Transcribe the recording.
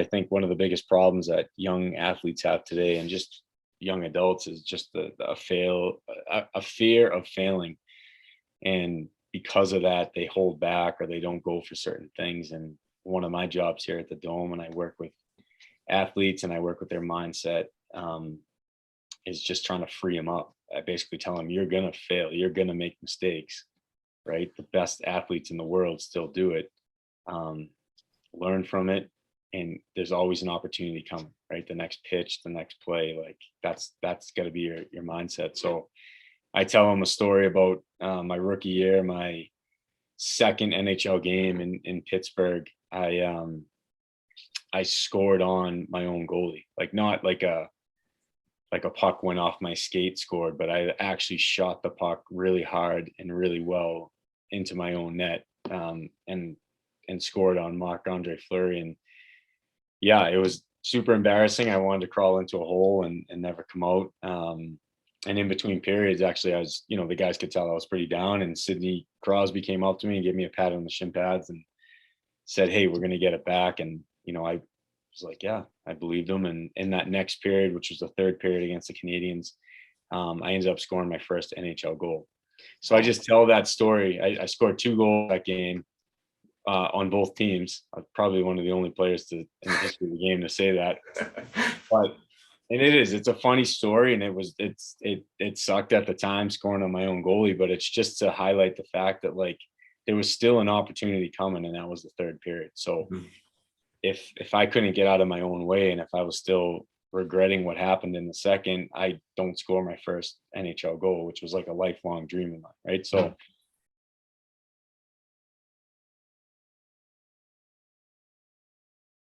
I think one of the biggest problems that young athletes have today and just young adults is just a fear of failing. And because of that, they hold back or they don't go for certain things. And one of my jobs here at the Dome, and I work with athletes and I work with their mindset, is just trying to free them up. I basically tell them, you're going to fail. You're going to make mistakes, right? The best athletes in the world still do it. Learn from it. And there's always an opportunity coming, right? The next pitch, the next play, like that's got to be your mindset. So I tell them a story about my rookie year, my second NHL game in Pittsburgh. I scored on my own goalie, like not like a puck went off my skate scored, but I actually shot the puck really hard and really well into my own net, and scored on Marc-Andre Fleury. And yeah, it was super embarrassing. I wanted to crawl into a hole and never come out. And in between periods, actually, I was, the guys could tell I was pretty down. And Sidney Crosby came up to me and gave me a pat on the shin pads and said, "Hey, we're going to get it back." And, I was like, yeah, I believed him. And in that next period, which was the third period against the Canadiens, I ended up scoring my first NHL goal. So I just tell that story. I scored 2 goals that game. On both teams. I'm probably one of the only players in the history of the game to say that. But it's a funny story, and it sucked at the time scoring on my own goalie, but it's just to highlight the fact that like there was still an opportunity coming, and that was the third period. So if I couldn't get out of my own way, and if I was still regretting what happened in the second, I don't score my first NHL goal, which was like a lifelong dream of mine, right? So